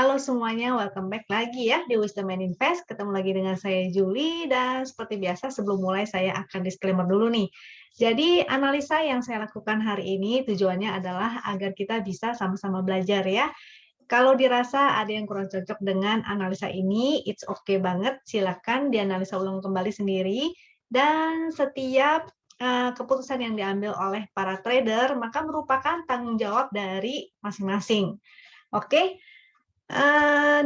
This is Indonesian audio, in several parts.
Halo semuanya, welcome back lagi ya di Wisdom and Invest. Ketemu lagi dengan saya Julie dan seperti biasa sebelum mulai saya akan disclaimer dulu nih. Jadi analisa yang saya lakukan hari ini tujuannya adalah agar kita bisa sama-sama belajar ya. Kalau dirasa ada yang kurang cocok dengan analisa ini, it's okay banget. Silakan dianalisa ulang kembali sendiri dan setiap keputusan yang diambil oleh para trader maka merupakan tanggung jawab dari masing-masing. Oke,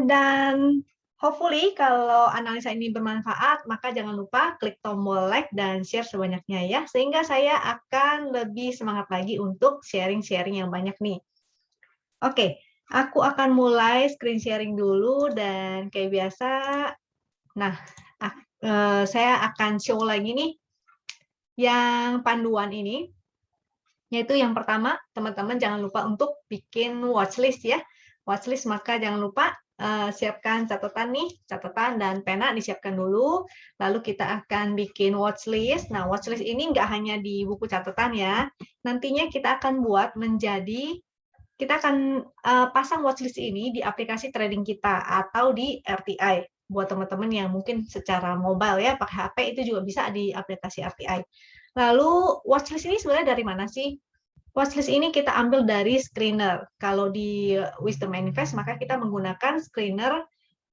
dan hopefully kalau analisa ini bermanfaat, maka jangan lupa klik tombol like dan share sebanyaknya ya, sehingga saya akan lebih semangat lagi untuk sharing-sharing yang banyak nih. Oke, aku akan mulai screen sharing dulu dan kayak biasa, nah, saya akan show lagi nih yang panduan ini, yaitu yang pertama, teman-teman jangan lupa untuk bikin watchlist ya. Watchlist maka jangan lupa siapkan catatan nih, catatan dan pena disiapkan dulu. Lalu kita akan bikin watchlist. Nah, watchlist ini nggak hanya di buku catatan ya. Nantinya kita akan buat menjadi, kita akan pasang watchlist ini di aplikasi trading kita atau di RTI. Buat teman-teman yang mungkin secara mobile ya, pakai HP itu juga bisa di aplikasi RTI. Lalu watchlist ini sebenarnya dari mana sih? Watchlist ini kita ambil dari screener. Kalau di Wisdom Manifest, maka kita menggunakan screener.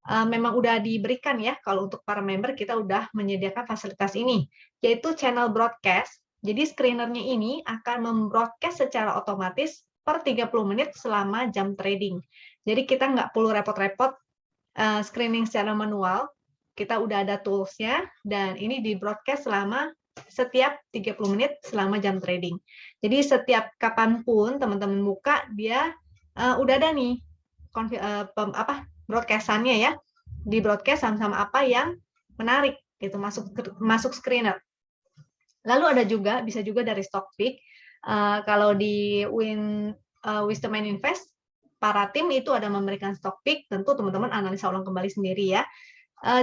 Memang udah diberikan ya, kalau untuk para member kita udah menyediakan fasilitas ini, yaitu channel broadcast. Jadi screenernya ini akan membroadcast secara otomatis per 30 menit selama jam trading. Jadi kita nggak perlu repot-repot screening secara manual, kita udah ada tools-nya, dan ini di-broadcast selama setiap 30 menit selama jam trading. Jadi setiap kapanpun teman-teman buka, dia udah ada nih broadcast-annya ya, di-broadcast sama-sama apa yang menarik, gitu, masuk screener. Lalu ada juga, bisa juga dari Stockpick, kalau di Wisdom and Invest, para tim itu ada memberikan stock pick, tentu teman-teman analisa ulang kembali sendiri ya.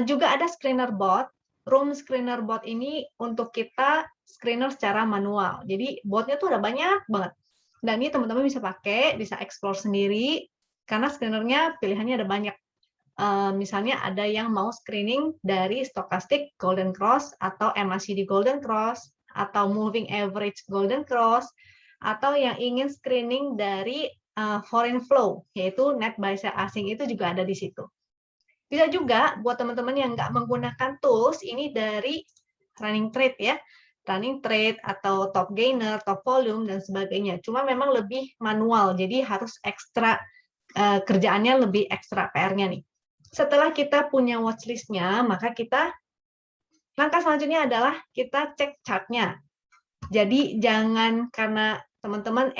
Juga ada screener bot. Room screener bot ini untuk kita screener secara manual. Jadi botnya tuh ada banyak banget. Dan ini teman-teman bisa pakai, bisa explore sendiri, karena screenernya pilihannya ada banyak. Misalnya ada yang mau screening dari stochastic golden cross atau MACD golden cross atau moving average golden cross, atau yang ingin screening dari foreign flow, yaitu net buy sell asing itu juga ada di situ. Bisa juga buat teman-teman yang nggak menggunakan tools ini dari running trade ya, running trade atau top gainer, top volume dan sebagainya. Cuma memang lebih manual, jadi harus ekstra kerjaannya lebih ekstra PR-nya nih. Setelah kita punya watchlist-nya, maka langkah selanjutnya adalah kita cek chart-nya. Jadi jangan karena teman-teman,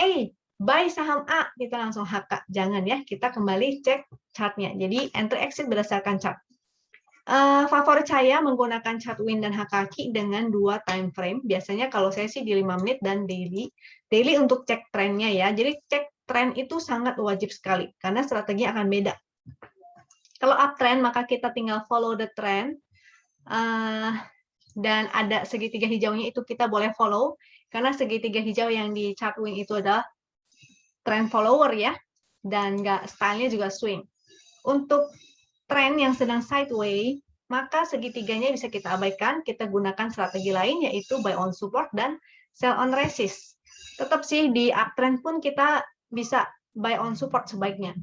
buy saham A, kita langsung HK. Jangan ya, kita kembali cek chart-nya. Jadi entry exit berdasarkan chart. Favorit saya menggunakan chart win dan HKQ dengan 2 time frame. Biasanya kalau saya sih di 5 menit dan daily. Daily untuk cek trennya ya. Jadi cek tren itu sangat wajib sekali, karena strategi akan beda. Kalau uptrend, maka kita tinggal follow the trend. Dan ada segitiga hijaunya itu kita boleh follow, karena segitiga hijau yang di chart win itu adalah trend follower ya, dan stylenya juga swing. Untuk tren yang sedang sideways, maka segitiganya bisa kita abaikan, kita gunakan strategi lain, yaitu buy on support dan sell on resist. Tetap sih di uptrend pun kita bisa buy on support sebaiknya,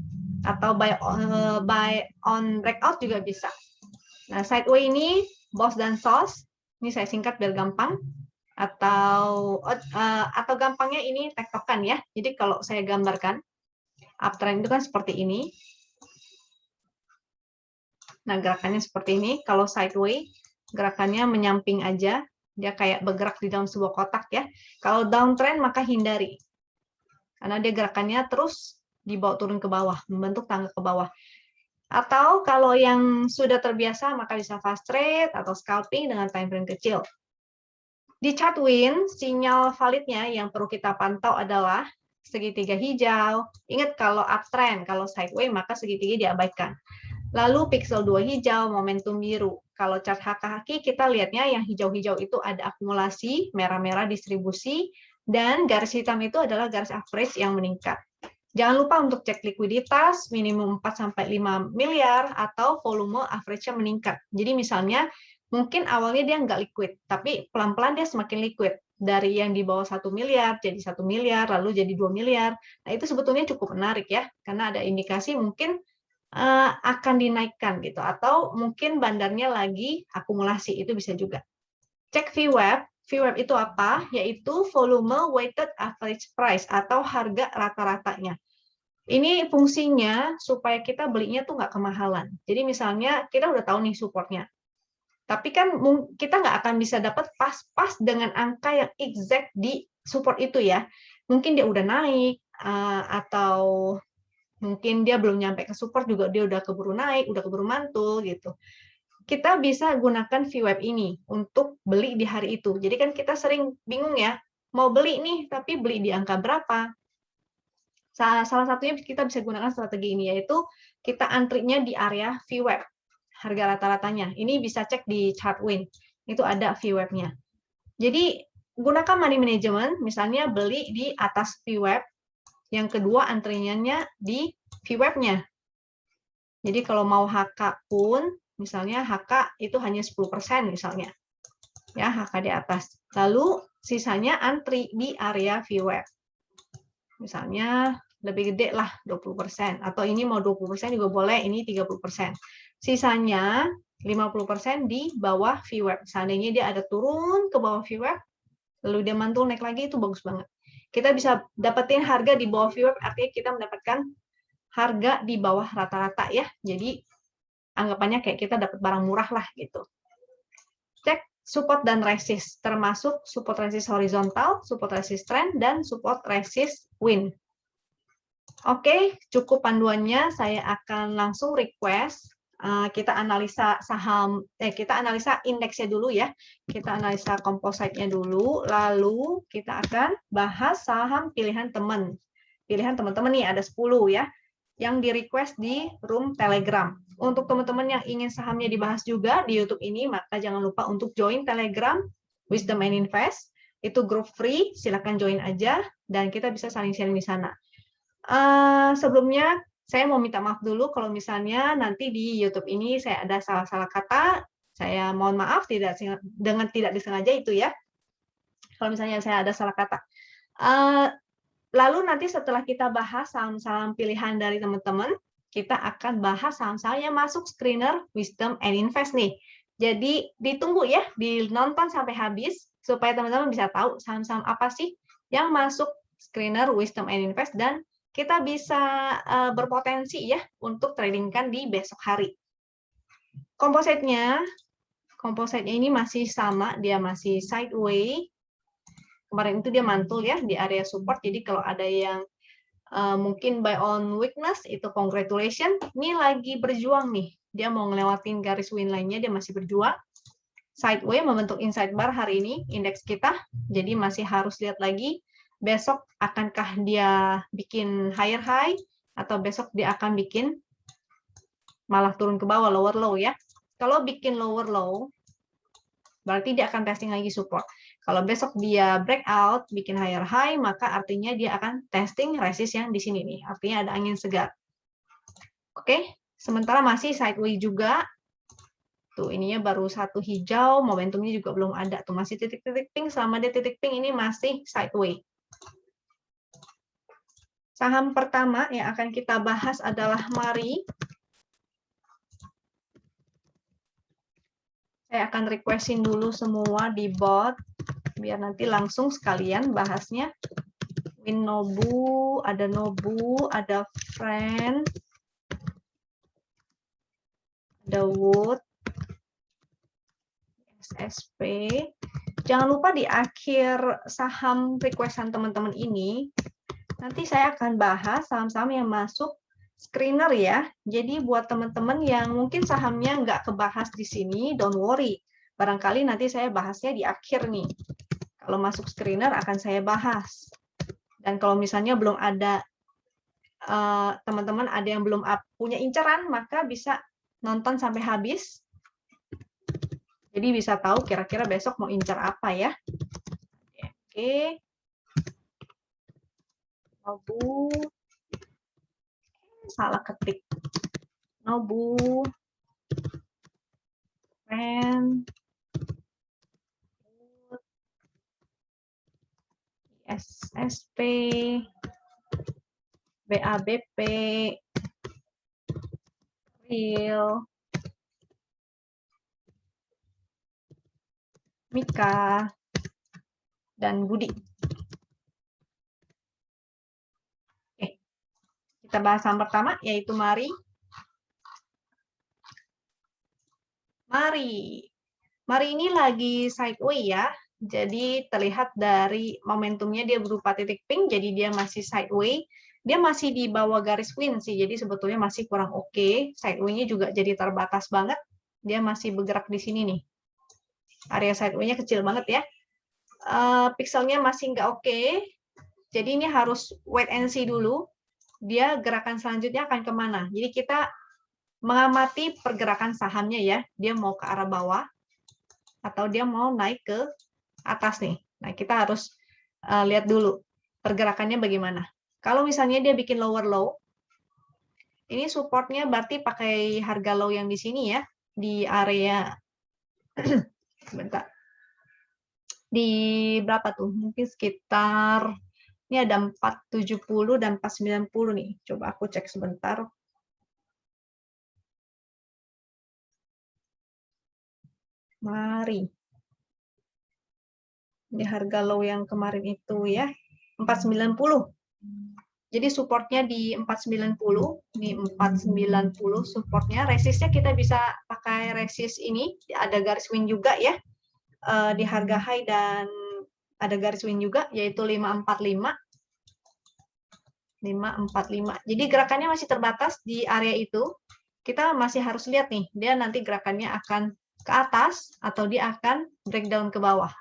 atau buy on breakout juga bisa. Nah, sideways ini BOS dan SOS, ini saya singkat biar gampang, atau gampangnya ini tektokan ya. Jadi kalau saya gambarkan, uptrend itu kan seperti ini. Nah, gerakannya seperti ini. Kalau sideways, gerakannya menyamping aja. Dia kayak bergerak di dalam sebuah kotak ya. Kalau downtrend, maka hindari. Karena dia gerakannya terus dibawa turun ke bawah, membentuk tangga ke bawah. Atau kalau yang sudah terbiasa, maka bisa fast trade atau scalping dengan time frame kecil. Di chart win, sinyal validnya yang perlu kita pantau adalah segitiga hijau. Ingat kalau uptrend, kalau sideways, maka segitiga diabaikan. Lalu pixel 2 hijau, momentum biru. Kalau chart HKHQ kita lihatnya yang hijau-hijau itu ada akumulasi, merah-merah distribusi, dan garis hitam itu adalah garis average yang meningkat. Jangan lupa untuk cek likuiditas minimum 4-5 miliar atau volume average-nya meningkat. Jadi misalnya mungkin awalnya dia nggak liquid, tapi pelan-pelan dia semakin liquid. Dari yang di bawah 1 miliar jadi 1 miliar, lalu jadi 2 miliar. Nah, itu sebetulnya cukup menarik ya, karena ada indikasi mungkin akan dinaikkan gitu, atau mungkin bandarnya lagi akumulasi, itu bisa juga. Cek VWAP. VWAP itu apa? Yaitu volume weighted average price atau harga rata-ratanya. Ini fungsinya supaya kita belinya tuh nggak kemahalan. Jadi misalnya kita udah tahu nih supportnya, tapi kan kita nggak akan bisa dapat pas-pas dengan angka yang exact di support itu ya. Mungkin dia udah naik, atau mungkin dia belum nyampe ke support juga dia udah keburu naik, udah keburu mantul gitu. Kita bisa gunakan VWAP ini untuk beli di hari itu. Jadi kan kita sering bingung ya, mau beli nih tapi beli di angka berapa. Salah satunya kita bisa gunakan strategi ini, yaitu kita antrinya di area VWAP, harga rata-ratanya. Ini bisa cek di Chartwin, itu ada VWAP-nya. Jadi gunakan money management, misalnya beli di atas VWAP, yang kedua antrinya di VWAP-nya. Jadi kalau mau HK pun, misalnya HK itu hanya 10% misalnya, ya HK di atas. Lalu sisanya antri di area VWAP. Misalnya lebih gede lah 20%, atau ini mau 20% juga boleh, ini 30%. Sisanya 50% di bawah VWAP. Seandainya dia ada turun ke bawah VWAP, lalu dia mantul naik lagi, itu bagus banget. Kita bisa dapetin harga di bawah VWAP, artinya kita mendapatkan harga di bawah rata-rata ya. Jadi anggapannya kayak kita dapat barang murah lah gitu. Cek support dan resist, termasuk support resist horizontal, support resist trend, dan support resist win. Oke, cukup panduannya. Saya akan langsung request kita analisa saham, kita analisa indeksnya dulu ya. Kita analisa kompositnya dulu, lalu kita akan bahas saham pilihan teman. Pilihan teman-teman nih ada 10 ya, yang di request di room Telegram. Untuk teman-teman yang ingin sahamnya dibahas juga di YouTube ini, maka jangan lupa untuk join Telegram Wisdom and Invest. Itu grup free, silakan join aja dan kita bisa saling sharing di sana. Sebelumnya saya mau minta maaf dulu kalau misalnya nanti di YouTube ini saya ada salah-salah kata, saya mohon maaf dengan tidak disengaja itu ya. Kalau misalnya saya ada salah kata. Lalu nanti setelah kita bahas saham-saham pilihan dari teman-teman, kita akan bahas saham-saham yang masuk screener Wisdom and Invest nih. Jadi ditunggu ya, dinonton sampai habis supaya teman-teman bisa tahu saham-saham apa sih yang masuk screener Wisdom and Invest dan kita bisa berpotensi ya untuk tradingkan di besok hari. Kompositnya ini masih sama, dia masih sideways. Kemarin itu dia mantul ya di area support, jadi kalau ada yang mungkin buy on weakness, itu congratulations. Ini lagi berjuang nih, dia mau ngelewatin garis win line-nya, dia masih berjuang. Sideways membentuk inside bar hari ini, indeks kita, jadi masih harus lihat lagi besok akankah dia bikin higher high atau besok dia akan bikin malah turun ke bawah lower low ya. Kalau bikin lower low berarti dia akan testing lagi support. Kalau besok dia breakout bikin higher high, maka artinya dia akan testing resist yang di sini nih. Artinya ada angin segar. Oke, sementara masih sideways juga. Tuh, ininya baru satu hijau, momentumnya juga belum ada. Tuh masih titik-titik pink, selama dia titik pink ini masih sideways. Saham pertama yang akan kita bahas adalah Mari. Saya akan requestin dulu semua di bot, biar nanti langsung sekalian bahasnya. Nobu, ada Friend, ada Wood, SSP. Jangan lupa di akhir saham requestan teman-teman ini, nanti saya akan bahas saham-saham yang masuk screener ya. Jadi buat teman-teman yang mungkin sahamnya nggak kebahas di sini, don't worry. Barangkali nanti saya bahasnya di akhir nih. Kalau masuk screener akan saya bahas. Dan kalau misalnya belum ada, teman-teman ada yang belum punya inceran, maka bisa nonton sampai habis. Jadi bisa tahu kira-kira besok mau incar apa ya. Oke. Nobu. salah ketik. Nobu Pen SSP BABP Real Mika dan Budi. Oke, kita bahas yang pertama yaitu Mari. Mari ini lagi sideway ya. Jadi terlihat dari momentumnya dia berupa titik pink, jadi dia masih sideway. Dia masih di bawah garis win sih, jadi sebetulnya masih kurang oke. Sideway-nya juga jadi terbatas banget. Dia masih bergerak di sini nih. Area sideway-nya kecil banget ya. Pixelnya masih nggak oke. Jadi ini harus wait and see dulu. Dia gerakan selanjutnya akan kemana. Jadi kita mengamati pergerakan sahamnya ya. Dia mau ke arah bawah atau dia mau naik ke atas nih. Nah, kita harus lihat dulu pergerakannya bagaimana. Kalau misalnya dia bikin lower low, ini supportnya berarti pakai harga low yang di sini ya, di area bentar. Di berapa tuh? Mungkin sekitar ini ada 470 dan 490 nih. Coba aku cek sebentar. Mari. Ini harga low yang kemarin itu ya, 490. Jadi supportnya di 490, ini 490 supportnya. Resistnya kita bisa pakai resist ini, ada garis win juga ya, di harga high dan ada garis win juga, yaitu 545. 545. Jadi gerakannya masih terbatas di area itu. Kita masih harus lihat nih, dia nanti gerakannya akan ke atas atau dia akan breakdown ke bawah.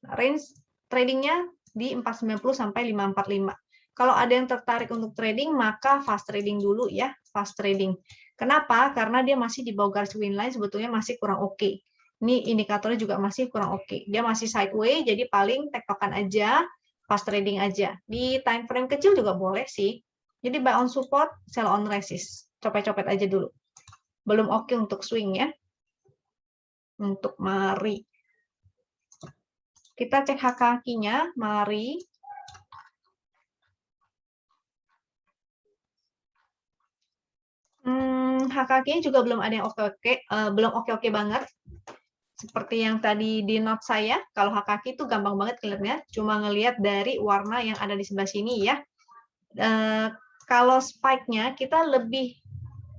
Range tradingnya di 490 sampai 545. Kalau ada yang tertarik untuk trading, maka fast trading dulu ya, fast trading. Kenapa? Karena dia masih di bawah garis win line, sebetulnya masih kurang oke. Ini indikatornya juga masih kurang oke. Dia masih sideways, jadi paling tektokan aja, fast trading aja. Di time frame kecil juga boleh sih. Jadi buy on support, sell on resist. Copet-copet aja dulu. Belum oke untuk swing ya. Untuk Mari. Kita cek HKQ-nya, Mari. HKQ juga belum ada yang oke-oke, belum oke-oke banget. Seperti yang tadi di note saya, kalau HKQ itu gampang banget kelihatannya, cuma ngelihat dari warna yang ada di sebelah sini ya. Kalau spike-nya kita lebih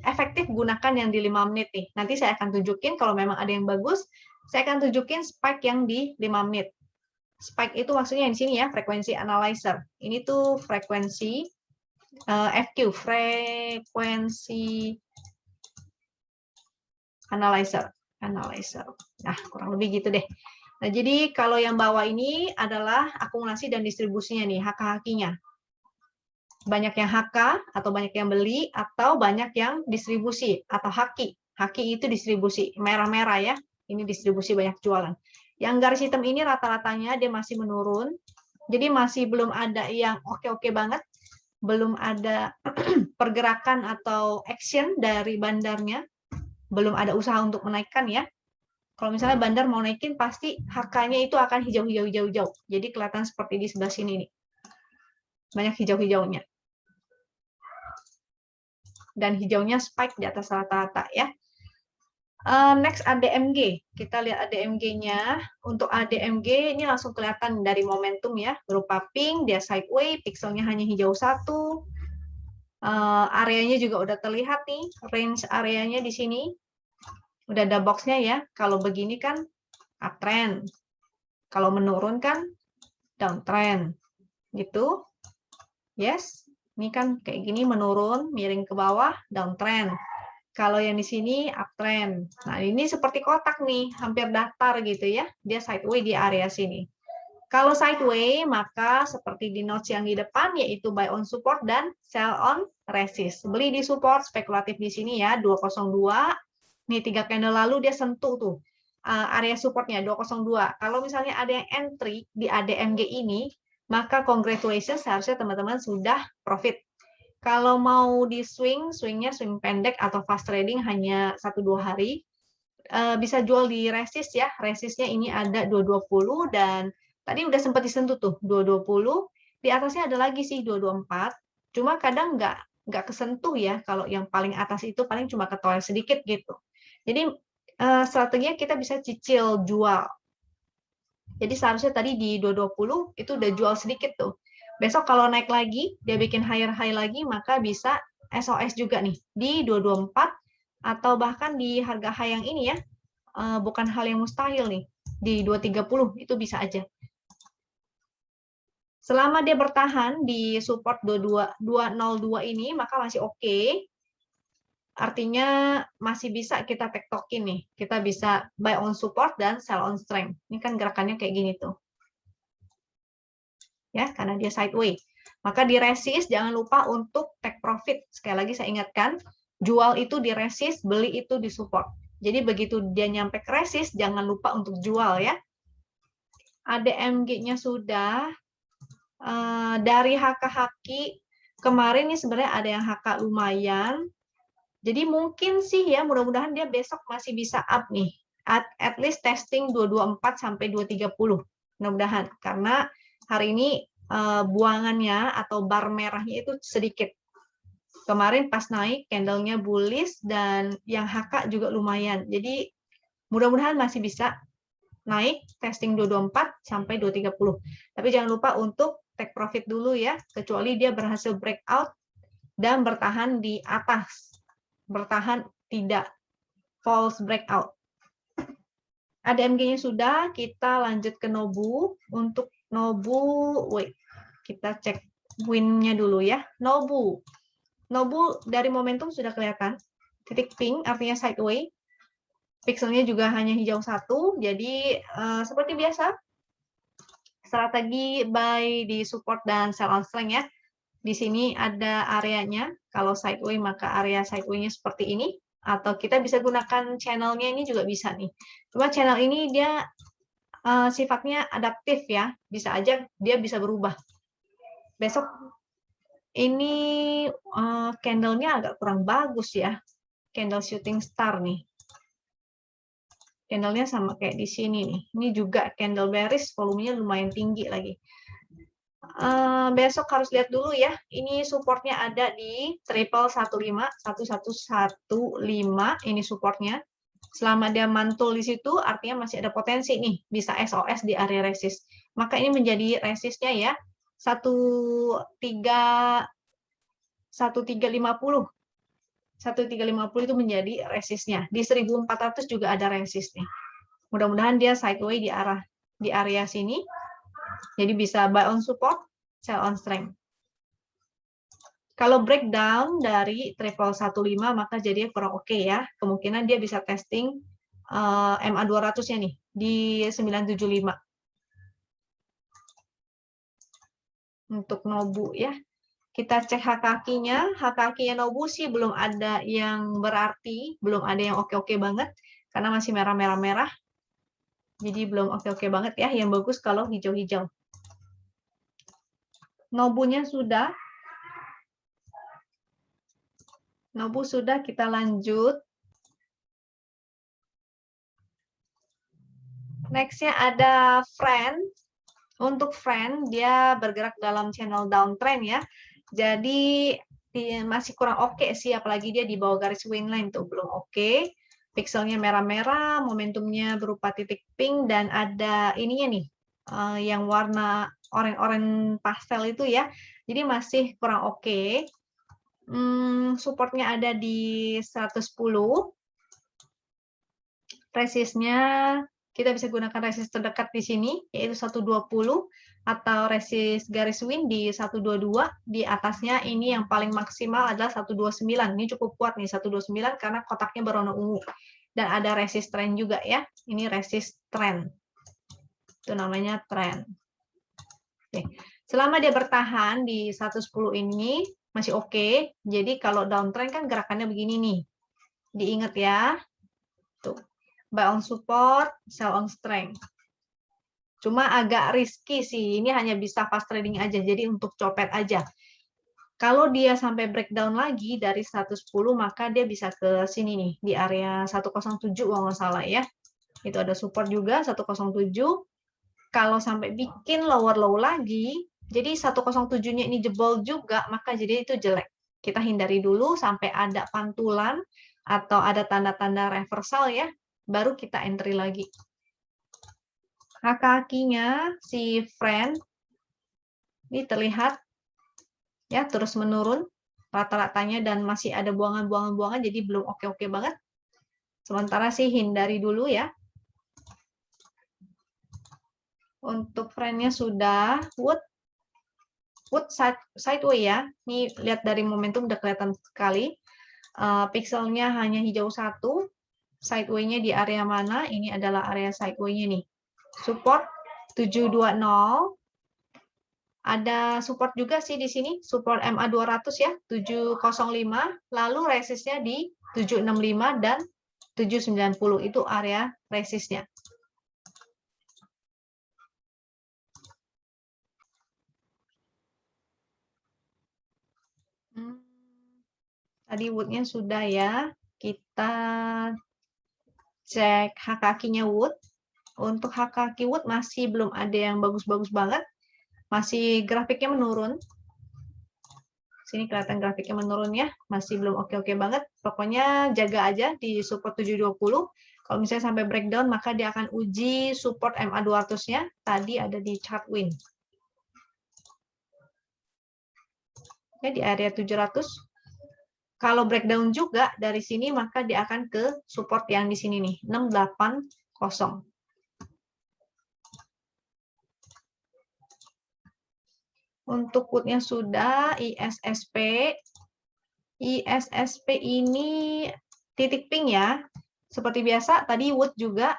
efektif gunakan yang di 5 menit nih. Nanti saya akan tunjukin kalau memang ada yang bagus, saya akan tunjukin spike yang di 5 menit. Spike itu maksudnya di sini ya, frekuensi analyzer. Ini tuh frekuensi FQ, frekuensi analyzer. Nah, kurang lebih gitu deh. Nah, jadi kalau yang bawah ini adalah akumulasi dan distribusinya nih, HK-HQ-nya. Banyak yang HK atau banyak yang beli atau banyak yang distribusi atau haki. Haki itu distribusi, merah-merah ya. Ini distribusi banyak jualan. Yang garis hitam ini rata-ratanya dia masih menurun. Jadi masih belum ada yang oke-oke banget. Belum ada pergerakan atau action dari bandarnya. Belum ada usaha untuk menaikkan ya. Kalau misalnya bandar mau naikin, pasti HK-nya itu akan hijau-hijau-hijau. Jadi kelihatan seperti di sebelah sini nih. Banyak hijau-hijaunya. Dan hijaunya spike di atas rata-rata ya. Next ADMG. Kita lihat ADMG-nya. Untuk ADMG ini langsung kelihatan dari momentum ya. Berupa pink, dia sideways, pixelnya hanya hijau satu. Areanya juga udah terlihat nih. Range areanya di sini. Udah ada box-nya ya. Kalau begini kan uptrend. Kalau menurun kan downtrend. Gitu. Yes. Ini kan kayak gini menurun, miring ke bawah, downtrend. Kalau yang di sini uptrend. Nah, ini seperti kotak nih, hampir datar gitu ya. Dia sideways di area sini. Kalau sideways, maka seperti di notes yang di depan, yaitu buy on support dan sell on resist. Beli di support, spekulatif di sini ya, 202. Nih, 3 candle lalu dia sentuh tuh area supportnya 202. Kalau misalnya ada yang entry di ADMG ini, maka congratulations, seharusnya teman-teman sudah profit. Kalau mau di swingnya swing pendek atau fast trading hanya 1-2 hari, bisa jual di resist ya. Resistnya ini ada 220 dan tadi udah sempat disentuh tuh 220. Di atasnya ada lagi sih 224. Cuma kadang nggak kesentuh ya. Kalau yang paling atas itu paling cuma ketolak sedikit gitu. Jadi strateginya kita bisa cicil jual. Jadi seharusnya tadi di 220 itu udah jual sedikit tuh. Besok kalau naik lagi, dia bikin higher high lagi, maka bisa SOS juga nih di 224 atau bahkan di harga high yang ini ya, bukan hal yang mustahil nih, di 230 itu bisa aja. Selama dia bertahan di support 202 ini, maka masih oke. Artinya masih bisa kita tektokin nih. Kita bisa buy on support dan sell on strength. Ini kan gerakannya kayak gini tuh. Ya, karena dia sideways. Maka di resist jangan lupa untuk take profit. Sekali lagi saya ingatkan, jual itu di resist, beli itu di support. Jadi begitu dia nyampe ke resist, jangan lupa untuk jual ya. ADMG-nya sudah. Dari HK-HQ kemarin nih sebenarnya ada yang HK lumayan. Jadi mungkin sih ya, mudah-mudahan dia besok masih bisa up nih. At least testing 224 sampai 230. Mudah-mudahan karena hari ini buangannya atau bar merahnya itu sedikit. Kemarin pas naik candlenya bullish dan yang HK juga lumayan. Jadi mudah-mudahan masih bisa naik testing 224 sampai 230. Tapi jangan lupa untuk take profit dulu ya, kecuali dia berhasil breakout dan bertahan di atas. Bertahan tidak false breakout. ADMG-nya sudah, kita lanjut ke Nobu. Untuk Nobu, wait, kita cek win-nya dulu ya. Nobu dari momentum sudah kelihatan. Titik pink artinya sideways. Pixelnya juga hanya hijau satu, jadi seperti biasa. Strategi buy di support dan sell on strength ya. Di sini ada areanya. Kalau sideways maka area sideways-nya seperti ini. Atau kita bisa gunakan channelnya ini juga bisa nih. Cuma channel ini dia sifatnya adaptif ya. Bisa aja dia bisa berubah. Besok ini candle-nya agak kurang bagus ya. Candle shooting star nih. Candle-nya sama kayak di sini nih. Ini juga candle bearish, volumenya lumayan tinggi lagi. Besok harus lihat dulu ya. Ini supportnya ada di 1115 ini supportnya. Selama dia mantul di situ, artinya masih ada potensi nih, bisa SOS di area resist. Maka ini menjadi resistnya ya 1350. 1350 itu menjadi resistnya. Di 1400 juga ada resist nih. Mudah-mudahan dia sideways di area sini. Jadi bisa buy on support, sell on strength. Kalau breakdown dari 1115 maka jadinya kurang oke ya. Kemungkinan dia bisa testing MA 200-nya nih di 975. Untuk Nobu ya. Kita cek HKQ-nya. HKQ-nya Nobu sih belum ada yang berarti, belum ada yang oke-oke banget karena masih merah-merah-merah. Jadi belum oke-oke banget ya. Yang bagus kalau hijau-hijau. Nobunya sudah. Nobu sudah, kita lanjut. Next-nya ada Friend. Untuk Friend, dia bergerak dalam channel downtrend ya. Jadi masih kurang oke sih, apalagi dia di bawah garis winline tuh, belum oke. Pixelnya merah-merah, momentumnya berupa titik pink, dan ada ininya nih, yang warna oranye-oranye pastel itu ya. Jadi masih kurang oke. Supportnya ada di 110. Resistnya kita bisa gunakan resist terdekat di sini, yaitu 120, atau resist garis win di 122. Di atasnya ini yang paling maksimal adalah 129. Ini cukup kuat nih, 129 karena kotaknya berwarna ungu. Dan ada resist trend juga ya. Ini resist trend. Itu namanya trend. Oke. Selama dia bertahan di 110 ini, masih oke. Jadi kalau downtrend kan gerakannya begini nih. Diingat ya. Tuh. Buy on support, sell on strength. Cuma agak risky sih. Ini hanya bisa fast trading aja. Jadi untuk copet aja. Kalau dia sampai breakdown lagi dari 110, maka dia bisa ke sini nih, di area 107 kalau nggak salah ya. Itu ada support juga 107. Kalau sampai bikin lower low lagi, jadi 107-nya ini jebol juga, maka jadi itu jelek. Kita hindari dulu sampai ada pantulan atau ada tanda-tanda reversal ya, baru kita entry lagi. Kaki-kakinya si friend ini terlihat ya terus menurun rata-ratanya dan masih ada buangan-buangan jadi belum oke-oke banget. Sementara sih hindari dulu ya. Untuk friend-nya sudah wood sideway ya. Ini lihat dari momentum udah kelihatan sekali. Pixelnya hanya hijau 1. Sideway-nya di area mana? Ini adalah area sideway-nya nih. Support 720. Ada support juga sih di sini, support MA 200 ya, 705, lalu resistnya di 765 dan 790, itu area resistnya. Tadi wood-nya sudah ya, kita cek hak kakinya wood. Untuk hak kaki wood masih belum ada yang bagus-bagus banget, masih grafiknya menurun. Sini kelihatan grafiknya menurun ya, masih belum oke-oke banget. Pokoknya jaga aja di support 720. Kalau misalnya sampai breakdown, maka dia akan uji support MA 200-nya. Tadi ada di chart win. Ya, di area 700. Kalau breakdown juga dari sini, maka dia akan ke support yang di sini nih, 680. Untuk putnya sudah, ISSP. ISSP ini titik pink ya. Seperti biasa, tadi wood juga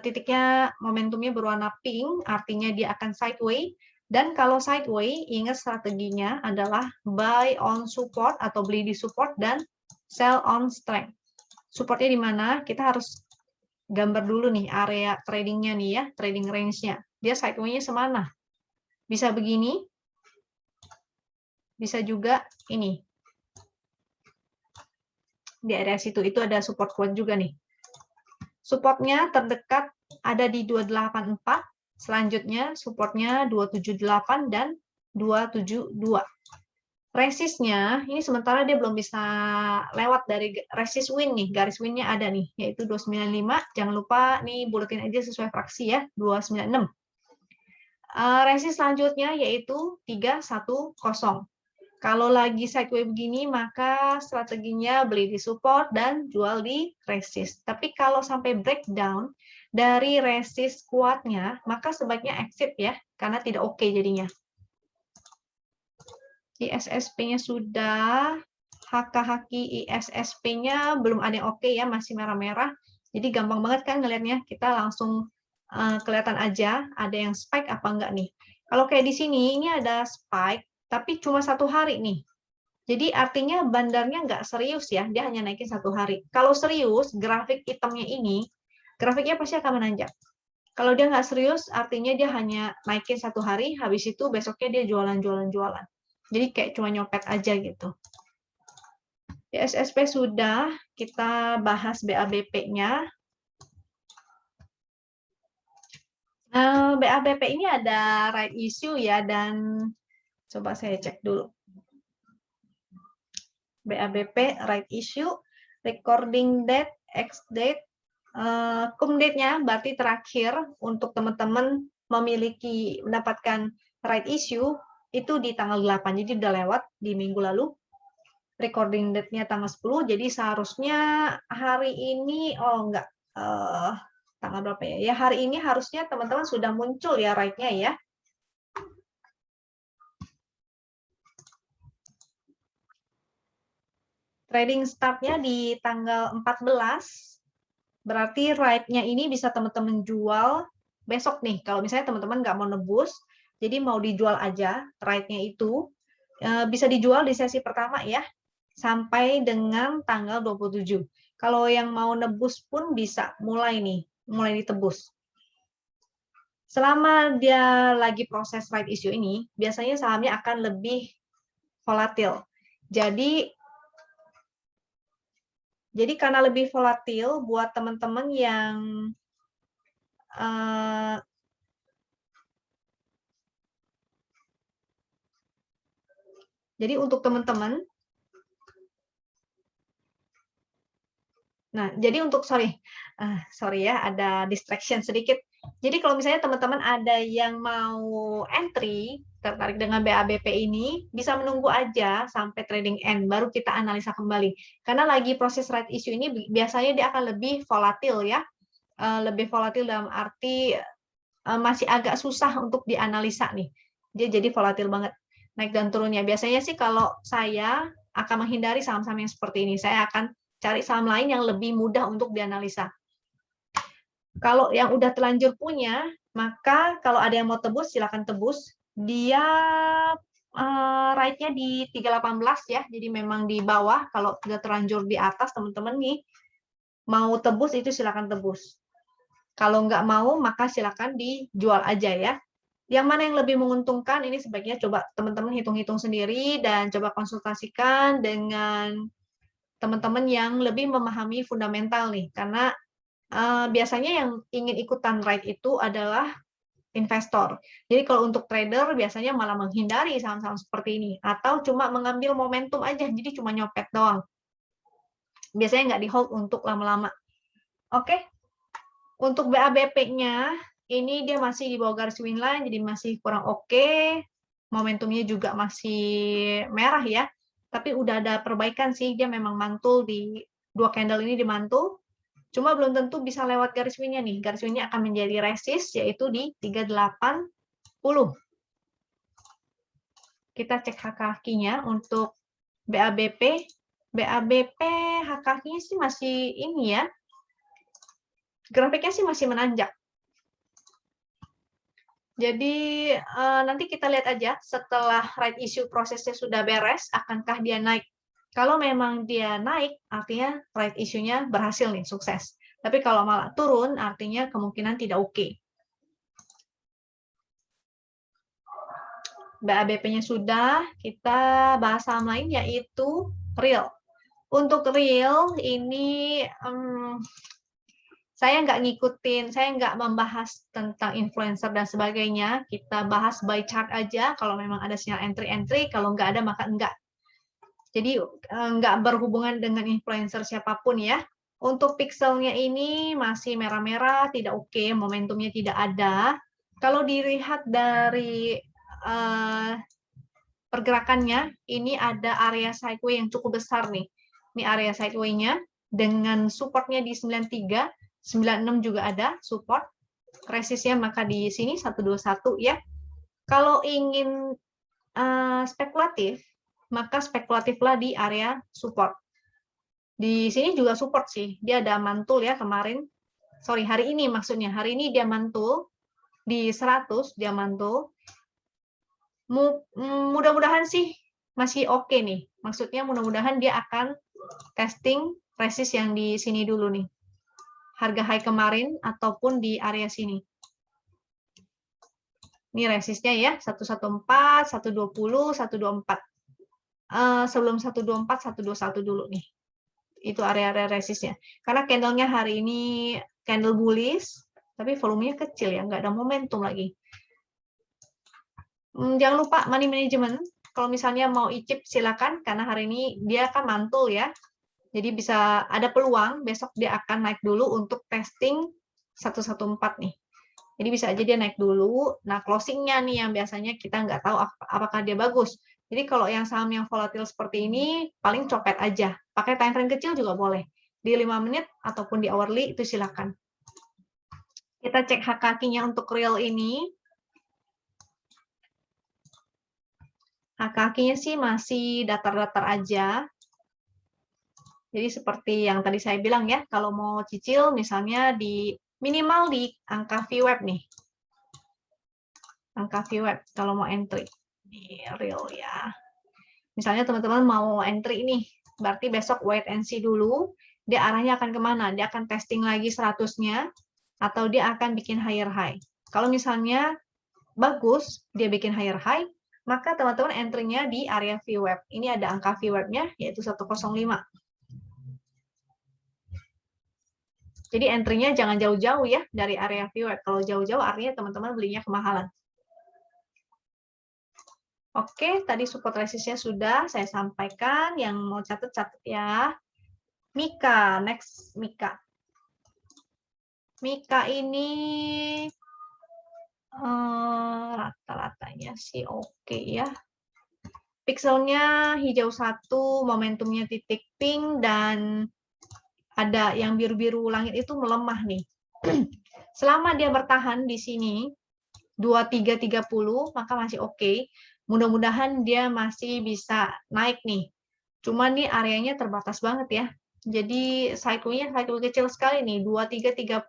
titiknya momentumnya berwarna pink, artinya dia akan sideway. Dan kalau sideway, ingat strateginya adalah buy on support atau beli di support dan sell on strength. Supportnya di mana? Kita harus gambar dulu nih area tradingnya nih ya, trading range-nya. Dia sideway-nya semana? Bisa begini, bisa juga ini. Di area situ itu ada support kuat juga nih. Supportnya terdekat ada di 284, selanjutnya supportnya 278 dan 272. Resistnya, ini sementara dia belum bisa lewat dari resist win nih, garis winnya ada nih, yaitu 295, jangan lupa nih buletin aja sesuai fraksi ya, 296. Resist selanjutnya yaitu 310. Kalau lagi sideway begini, maka strateginya beli di support dan jual di resist. Tapi kalau sampai breakdown dari resist kuatnya, maka sebaiknya exit ya, karena tidak oke jadinya. ISSP-nya sudah, HK-HK ISSP-nya belum ada yang oke ya, masih merah-merah. Jadi gampang banget kan ngelihatnya, kita langsung kelihatan aja ada yang spike apa enggak nih. Kalau kayak di sini, ini ada spike, tapi cuma 1 hari nih. Jadi artinya bandarnya nggak serius ya, dia hanya naikin 1 hari. Kalau serius, grafik hitamnya ini, grafiknya pasti akan menanjak. Kalau dia nggak serius, artinya dia hanya naikin 1 hari, habis itu besoknya dia jualan. Jadi kayak cuma nyopet aja gitu. Di SSP sudah, kita bahas BABP-nya. BABP ini ada right issue ya, dan coba saya cek dulu. BABP right issue, recording date, ex date, cum date-nya berarti terakhir untuk teman-teman mendapatkan right issue itu di tanggal 8, jadi udah lewat di minggu lalu. Recording date-nya tanggal 10, jadi seharusnya hari ini, tanggal berapa ya? Ya hari ini harusnya teman-teman sudah muncul ya right-nya ya. Trading start-nya di tanggal 14, berarti right-nya ini bisa teman-teman jual besok nih. Kalau misalnya teman-teman nggak mau nebus, jadi mau dijual aja right-nya itu, bisa dijual di sesi pertama ya, sampai dengan tanggal 27. Kalau yang mau nebus pun bisa mulai ditebus. Selama dia lagi proses right issue ini, biasanya sahamnya akan lebih volatil. Jadi karena lebih volatil buat teman-teman yang jadi untuk teman-teman, nah jadi untuk sorry ya ada distraction sedikit. Jadi kalau misalnya teman-teman ada yang mau entry tertarik dengan BABP ini, bisa menunggu aja sampai trading end baru kita analisa kembali. Karena lagi proses right issue ini biasanya dia akan lebih volatil ya, lebih volatil dalam arti masih agak susah untuk dianalisa nih. Dia jadi volatil banget naik dan turunnya. Biasanya sih kalau saya akan menghindari saham-saham yang seperti ini. Saya akan cari saham lain yang lebih mudah untuk dianalisa. Kalau yang udah terlanjur punya, maka kalau ada yang mau tebus, silakan tebus. Dia right-nya di 318 ya, jadi memang di bawah. Kalau udah terlanjur di atas, teman-teman nih, mau tebus itu silakan tebus. Kalau nggak mau, maka silakan dijual aja ya. Yang mana yang lebih menguntungkan, ini sebaiknya coba teman-teman hitung-hitung sendiri dan coba konsultasikan dengan teman-teman yang lebih memahami fundamental nih. Karena biasanya yang ingin ikutan ride itu adalah investor. Jadi kalau untuk trader biasanya malah menghindari saham-saham seperti ini. Atau cuma mengambil momentum aja, jadi cuma nyopet doang. Biasanya nggak di-hold untuk lama-lama. Oke. Untuk BABP-nya, ini dia masih di bawah garis winline, jadi masih kurang oke. Momentumnya juga masih merah ya. Tapi udah ada perbaikan sih, dia memang mantul di 2 candle ini dimantul. Cuma belum tentu bisa lewat garis winnya nih. Garis winnya akan menjadi resist, yaitu di 380. Kita cek HKQ-nya untuk BABP. BABP HKQ-nya sih masih ini ya. Grafiknya sih masih menanjak. Jadi nanti kita lihat aja setelah right issue prosesnya sudah beres, akankah dia naik. Kalau memang dia naik, artinya right issue-nya berhasil nih, sukses. Tapi kalau malah turun, artinya kemungkinan tidak oke. BABP-nya sudah, kita bahas saham lain yaitu real. Untuk real ini saya nggak ngikutin, saya nggak membahas tentang influencer dan sebagainya. Kita bahas by chart aja. Kalau memang ada sinyal entry, kalau nggak ada maka enggak. Jadi nggak berhubungan dengan influencer siapapun ya. Untuk pixelnya ini masih merah-merah, tidak oke, momentumnya tidak ada. Kalau dilihat dari pergerakannya, ini ada area sideway yang cukup besar nih. Ini area sideway-nya dengan supportnya di 93, 96 juga ada support. Resistnya maka di sini 121 ya. Kalau ingin spekulatif, maka spekulatiflah di area support. Di sini juga support sih. Dia ada mantul ya kemarin. Sorry, hari ini maksudnya. Hari ini dia mantul di 100, dia mantul. Mudah-mudahan sih masih oke nih. Maksudnya mudah-mudahan dia akan testing resist yang di sini dulu nih. Harga high kemarin ataupun di area sini. Ini resistnya ya, 114, 120, 124. Sebelum 124, 121 dulu nih. Itu area-area resistnya. Karena candle-nya hari ini candle bullish, tapi volumenya kecil ya, nggak ada momentum lagi. Jangan lupa money management. Kalau misalnya mau icip silakan, karena hari ini dia akan mantul ya. Jadi bisa ada peluang besok dia akan naik dulu untuk testing 114 nih. Jadi bisa aja dia naik dulu. Nah, closing-nya nih yang biasanya kita nggak tahu apakah dia bagus. Jadi kalau yang saham yang volatil seperti ini, paling copet aja. Pakai time frame kecil juga boleh. Di 5 menit ataupun di hourly itu silakan. Kita cek HKQ-nya untuk real ini. HKQ-nya sih masih datar-datar aja. Jadi seperti yang tadi saya bilang ya, kalau mau cicil misalnya di minimal di angka VWAP nih. Angka VWAP kalau mau entry. Ini real ya. Misalnya teman-teman mau entry nih, berarti besok wait and see dulu. Dia arahnya akan kemana? Dia akan testing lagi 100-nya atau dia akan bikin higher high. Kalau misalnya bagus, dia bikin higher high, maka teman-teman entry-nya di area VWAP. Ini ada angka VWAP-nya, yaitu 105. Jadi entry-nya jangan jauh-jauh ya dari area VWAP. Kalau jauh-jauh artinya teman-teman belinya kemahalan. Oke, tadi support resistnya sudah saya sampaikan. Yang mau catat-catat ya. Mika, next Mika. Mika ini rata-ratanya sih oke ya. Pixelnya hijau 1, momentumnya titik pink, dan ada yang biru-biru langit itu melemah nih. Selama dia bertahan di sini 2330 maka masih oke. Mudah-mudahan dia masih bisa naik nih. Cuman nih areanya terbatas banget ya. Jadi cycle-nya cycle kecil sekali nih, 2330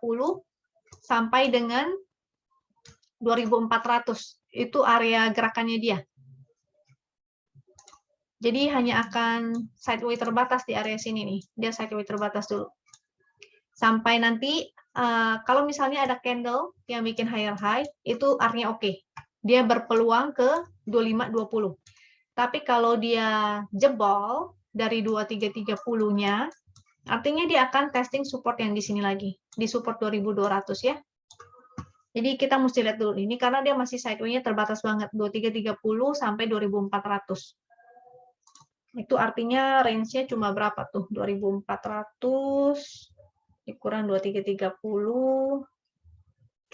sampai dengan 2400. Itu area gerakannya dia. Jadi hanya akan sideway terbatas di area sini nih. Dia sideway terbatas dulu. Sampai nanti kalau misalnya ada candle yang bikin higher high, itu artinya oke. Dia berpeluang ke 2520. Tapi kalau dia jebol dari 2330-nya, artinya dia akan testing support yang di sini lagi, di support 2200 ya. Jadi kita mesti lihat dulu ini karena dia masih sideway-nya terbatas banget, 2330 sampai 2400. Itu artinya range-nya cuma berapa tuh? 2400 dikurang 2330,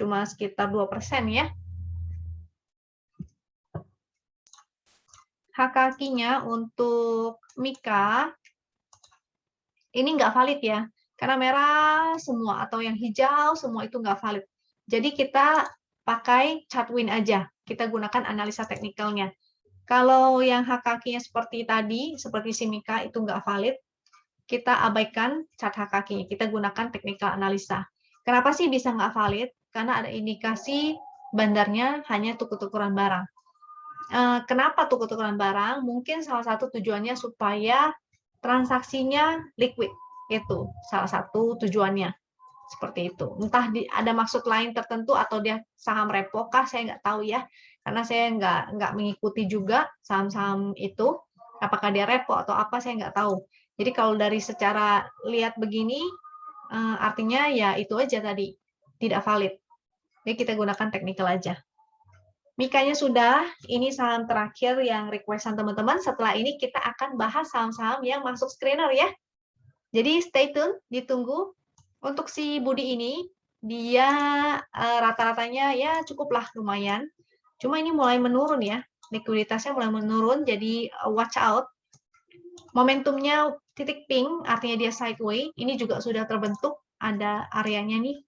cuma sekitar 2% ya. Hakakinya untuk Mika ini nggak valid ya, karena merah semua atau yang hijau semua itu nggak valid. Jadi kita pakai chart win aja, kita gunakan analisa teknikalnya. Kalau yang hakakinya seperti tadi, seperti si Mika itu nggak valid, kita abaikan chart hakakinya, kita gunakan technical analisa. Kenapa sih bisa nggak valid? Karena ada indikasi bandarnya hanya tuker-tukeran barang. Kenapa tuker-tukeran barang? Mungkin salah satu tujuannya supaya transaksinya liquid, itu salah satu tujuannya. Seperti itu. Entah ada maksud lain tertentu atau dia saham repo kah, saya nggak tahu ya. Karena saya nggak mengikuti juga saham-saham itu. Apakah dia repo atau apa, saya nggak tahu. Jadi kalau dari secara lihat begini, artinya ya itu aja tadi, tidak valid. Jadi kita gunakan technical aja. Mikanya sudah, ini saham terakhir yang requestan teman-teman. Setelah ini kita akan bahas saham-saham yang masuk screener ya. Jadi stay tune, ditunggu. Untuk si Budi ini, dia rata-ratanya ya cukuplah lumayan. Cuma ini mulai menurun ya, likuiditasnya mulai menurun, jadi watch out. Momentumnya titik pink, artinya dia sideway. Ini juga sudah terbentuk, ada areanya nih.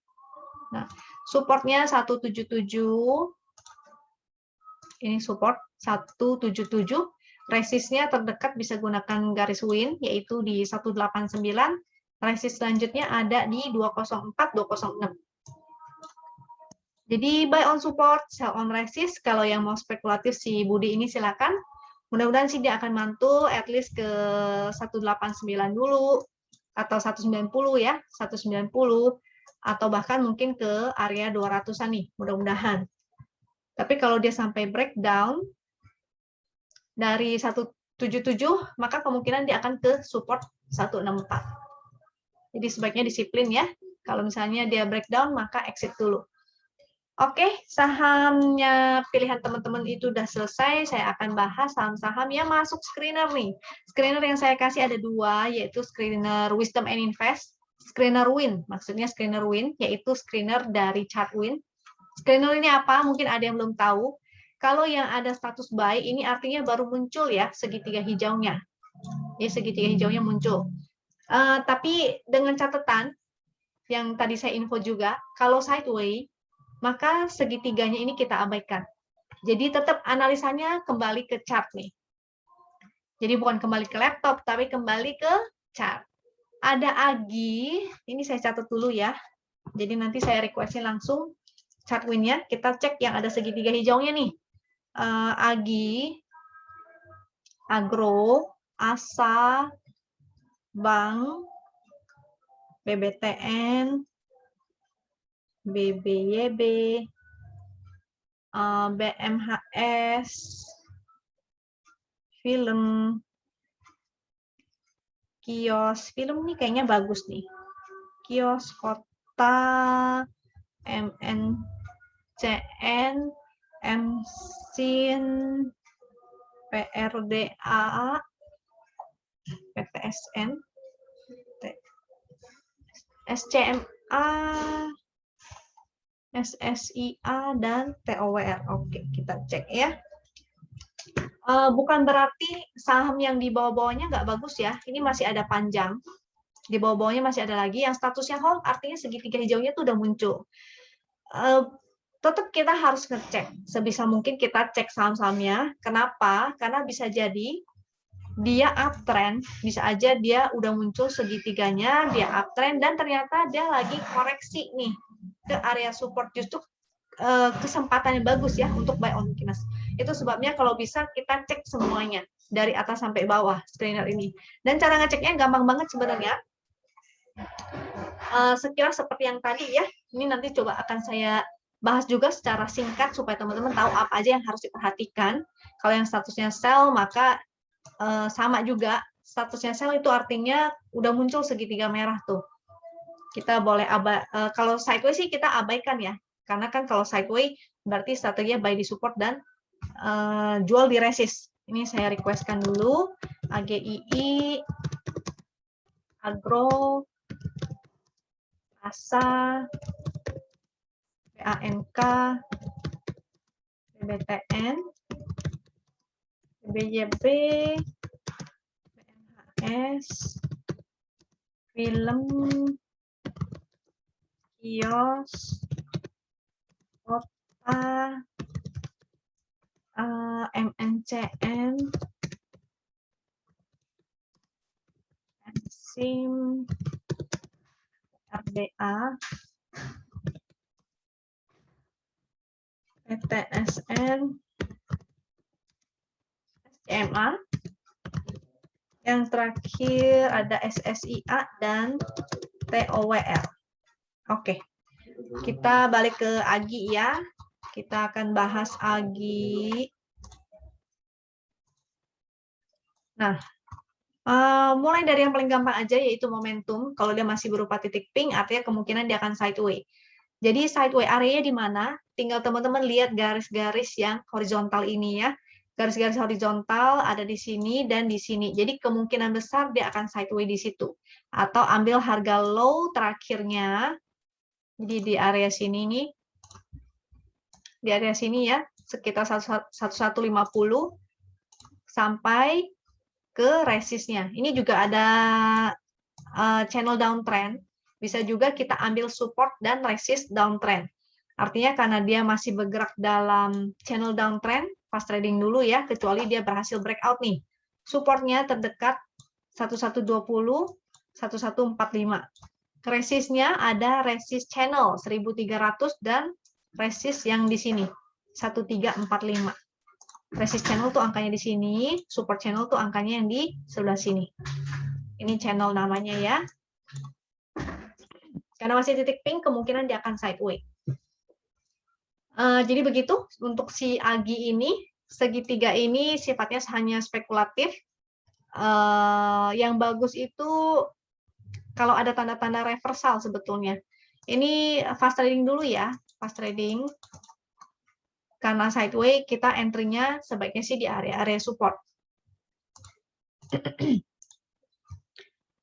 Nah, supportnya 177. Ini support 177. Resistnya terdekat bisa gunakan garis win, yaitu di 189. Resist selanjutnya ada di 204, 206. Jadi buy on support, sell on resist. Kalau yang mau spekulatif si Budi ini silakan. Mudah-mudahan sih dia akan mantul at least ke 189 dulu atau 190 ya, 190 atau bahkan mungkin ke area 200-an nih, mudah-mudahan. Tapi kalau dia sampai breakdown dari 177, maka kemungkinan dia akan ke support 164. Jadi sebaiknya disiplin ya. Kalau misalnya dia breakdown, maka exit dulu. Oke, sahamnya pilihan teman-teman itu udah selesai. Saya akan bahas saham-saham yang masuk screener nih. Screener yang saya kasih ada dua, yaitu screener Wisdom and Invest, screener Win. Maksudnya screener Win, yaitu screener dari chart Win. Screener ini apa? Mungkin ada yang belum tahu. Kalau yang ada status buy, ini artinya baru muncul ya segitiga hijaunya. Ya, segitiga hijaunya muncul. Tapi dengan catatan, yang tadi saya info juga, kalau sideway, maka segitiganya ini kita abaikan. Jadi tetap analisanya kembali ke chart nih. Jadi bukan kembali ke laptop, tapi kembali ke chart. Ada AGI, ini saya catat dulu ya. Jadi nanti saya requestin langsung chart win-nya, kita cek yang ada segitiga hijaunya nih. AGI, Agro, ASA, Bank, BBTN, BBYB, BMHS, film. Kios film nih kayaknya bagus nih. Kios kota, MNCN, MSIN, PRDA, PTSN, SCMA, SSIA, dan TOWR. Oke, kita cek ya. Bukan berarti saham yang di bawah-bawahnya nggak bagus ya. Ini masih ada panjang. Di bawah-bawahnya masih ada lagi. Yang statusnya hold artinya segitiga hijaunya tuh udah muncul. Tetap kita harus ngecek. Sebisa mungkin kita cek saham-sahamnya. Kenapa? Karena bisa jadi dia uptrend, bisa aja dia udah muncul segitiganya, dia uptrend, dan ternyata dia lagi koreksi nih ke area support. Justru kesempatan yang bagus ya untuk buy on weakness. Itu sebabnya kalau bisa kita cek semuanya dari atas sampai bawah screener ini. Dan cara ngeceknya gampang banget sebenarnya. Sekilas seperti yang tadi ya. Ini nanti coba akan saya bahas juga secara singkat supaya teman-teman tahu apa aja yang harus diperhatikan. Kalau yang statusnya sell maka sama juga. Statusnya sell itu artinya udah muncul segitiga merah tuh. Kita boleh kalau sideways sih kita abaikan ya. Karena kan kalau sideways berarti strateginya buy di support dan jual di resist. Ini saya requestkan dulu. AGII, Agro, ASA, PANK, PBTN, PBYB, BMHS, film, kios, kota, MNCN, SIM, RDA, PTSN, SCMA, yang terakhir ada SSIA dan TOWR. Oke, kita balik ke AGI ya. Kita akan bahas AGI. Nah, mulai dari yang paling gampang aja, yaitu momentum. Kalau dia masih berupa titik pink, artinya kemungkinan dia akan sideways. Jadi sideways area di mana? Tinggal teman-teman lihat garis-garis yang horizontal ini ya. Garis-garis horizontal ada di sini dan di sini. Jadi kemungkinan besar dia akan sideways di situ. Atau ambil harga low terakhirnya. Jadi di area sini nih. Di area sini ya, sekitar 1150 sampai ke resistnya. Ini juga ada channel downtrend. Bisa juga kita ambil support dan resist downtrend. Artinya karena dia masih bergerak dalam channel downtrend, fast trading dulu ya, kecuali dia berhasil breakout nih. Supportnya terdekat 1120, 1145. Resistnya ada resist channel 1300 dan resist yang di sini 1345. Resist channel tuh angkanya di sini, support channel tuh angkanya yang di sebelah sini. Ini channel namanya ya. Karena masih titik pink, kemungkinan dia akan sideways. Jadi begitu untuk si AGI ini, segitiga ini sifatnya hanya spekulatif. Yang bagus itu kalau ada tanda-tanda reversal sebetulnya. Ini fast trading dulu ya, fast trading. Karena sideways kita entry-nya sebaiknya sih di area-area support.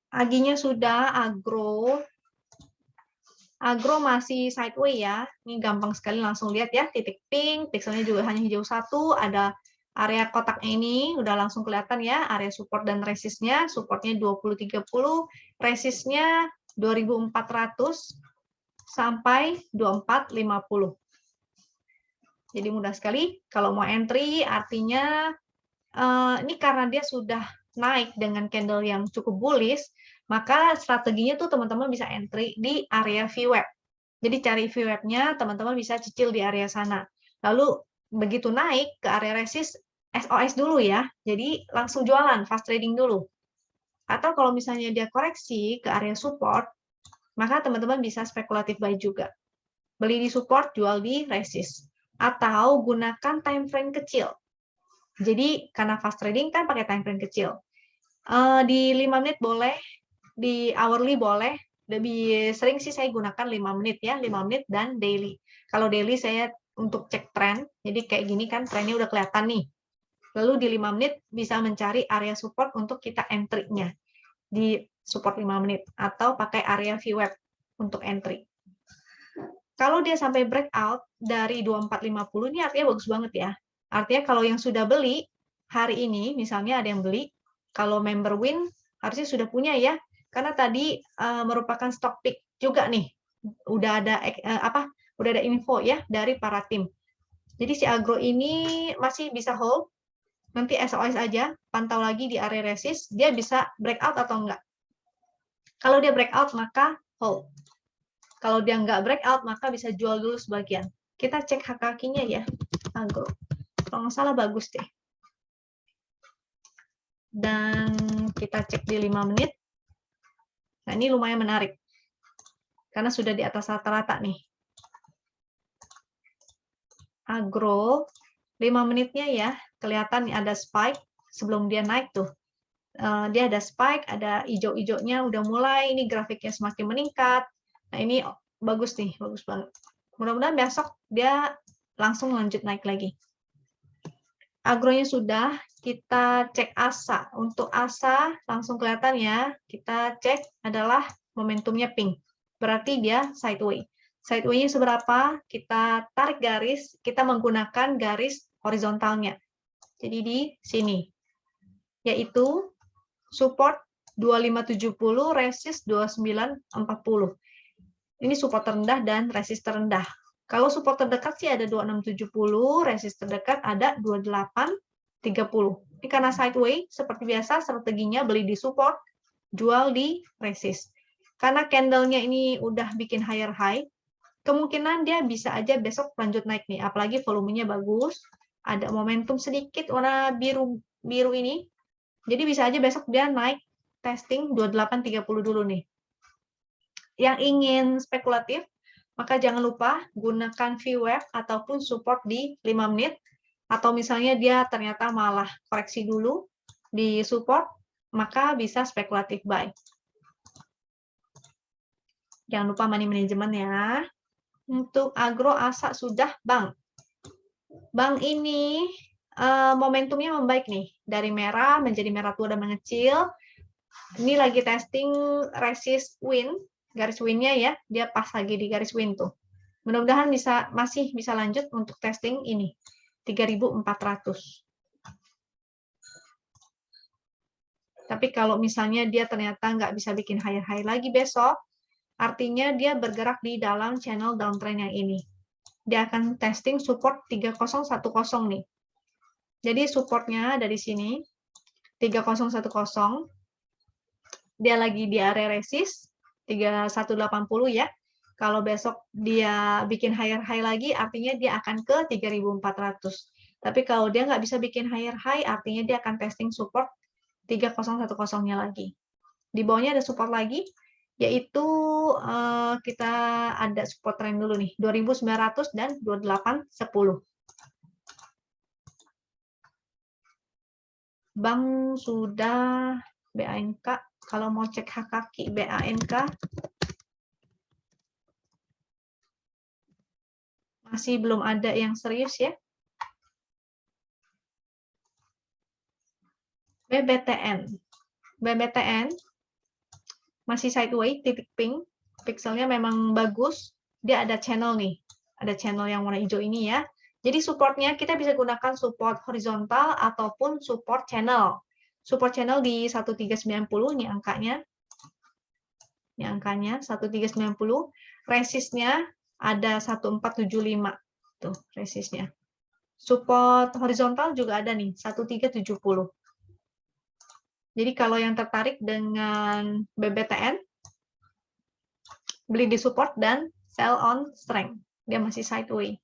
AGI-nya sudah, agro masih sideways ya. Ini gampang sekali langsung lihat ya, titik pink, pixelnya juga hanya hijau satu, ada area kotak ini udah langsung kelihatan ya, area support dan resistnya, supportnya 2030, resistnya 2400 sampai 2450. Jadi mudah sekali kalau mau entry, artinya ini karena dia sudah naik dengan candle yang cukup bullish, maka strateginya tuh teman-teman bisa entry di area VWAP. Jadi cari VWAP-nya, teman-teman bisa cicil di area sana. Lalu begitu naik ke area resist, SOS dulu ya. Jadi langsung jualan, fast trading dulu. Atau kalau misalnya dia koreksi ke area support, maka teman-teman bisa spekulatif buy juga. Beli di support, jual di resist. Atau gunakan time frame kecil. Jadi karena fast trading kan pakai time frame kecil. Di 5 menit boleh, di hourly boleh. Lebih sering sih saya gunakan 5 menit ya, 5 menit dan daily. Kalau daily saya untuk cek tren, jadi kayak gini kan trennya udah kelihatan nih. Lalu di 5 menit bisa mencari area support untuk kita entry-nya di support 5 menit atau pakai area VWAP untuk entry. Kalau dia sampai breakout dari 2450 ini artinya bagus banget ya. Artinya kalau yang sudah beli hari ini, misalnya ada yang beli, kalau member win harusnya sudah punya ya, karena tadi merupakan stock pick juga nih. Udah ada udah ada info ya dari para tim. Jadi si agro ini masih bisa hold. Nanti SOS aja, pantau lagi di area resist, dia bisa breakout atau enggak. Kalau dia breakout maka hold. Kalau dia nggak breakout maka bisa jual dulu sebagian. Kita cek HKQ-nya ya, agro. Kalau nggak salah bagus deh. Dan kita cek di 5 menit. Nah, ini lumayan menarik. Karena sudah di atas rata-rata nih. Agro, 5 menitnya ya, kelihatan ada spike sebelum dia naik tuh. Dia ada spike, ada hijau-hijaunya, udah mulai, ini grafiknya semakin meningkat. Nah, ini bagus nih, bagus banget. Mudah-mudahan besok dia langsung lanjut naik lagi. Agronya sudah, kita cek ASA. Untuk ASA langsung kelihatan ya, kita cek adalah momentumnya pink. Berarti dia sideway. Sideway-nya seberapa? Kita tarik garis, kita menggunakan garis horizontalnya. Jadi di sini. Yaitu support 2570, resist 2940. Ini support terendah dan resist terendah. Kalau support terdekat sih ada 2670, resist terdekat ada 2830. Ini karena sideway, seperti biasa strateginya beli di support, jual di resist. Karena candle-nya ini udah bikin higher high, kemungkinan dia bisa aja besok lanjut naik nih, apalagi volumenya bagus, ada momentum sedikit warna biru ini. Jadi bisa aja besok dia naik testing 2830 dulu nih. Yang ingin spekulatif, maka jangan lupa gunakan VWAP ataupun support di 5 menit, atau misalnya dia ternyata malah koreksi dulu di support, maka bisa spekulatif buy. Jangan lupa money management ya. Untuk agro ASA sudah, Bang. Bang ini momentumnya membaik nih, dari merah menjadi merah tua dan mengecil. Ini lagi testing resist win, garis win-nya ya, dia pas lagi di garis win tuh. Mudah-mudahan masih bisa lanjut untuk testing ini, 3.400. Tapi kalau misalnya dia ternyata nggak bisa bikin high lagi besok, artinya dia bergerak di dalam channel downtrend yang ini. Dia akan testing support 3010 nih. Jadi supportnya dari sini, 3010, dia lagi di area resist 3180 ya. Kalau besok dia bikin higher high lagi, artinya dia akan ke 3.400. Tapi kalau dia nggak bisa bikin higher high, artinya dia akan testing support 3010-nya lagi. Di bawahnya ada support lagi, yaitu kita ada support trend dulu nih, 2.900 dan 2810. Bank sudah BANK. Kalau mau cek HKQ BANK, masih belum ada yang serius ya. BBTN. BBTN masih sideways, titik pink. Pixelnya memang bagus. Dia ada channel nih. Ada channel yang warna hijau ini ya. Jadi supportnya kita bisa gunakan support horizontal ataupun support channel. Support channel di 1390, ini angkanya. Ini angkanya 1390. Resistnya ada 1475. Tuh, resistnya. Support horizontal juga ada nih, 1370. Jadi kalau yang tertarik dengan BBTN, beli di support dan sell on strength. Dia masih sideways.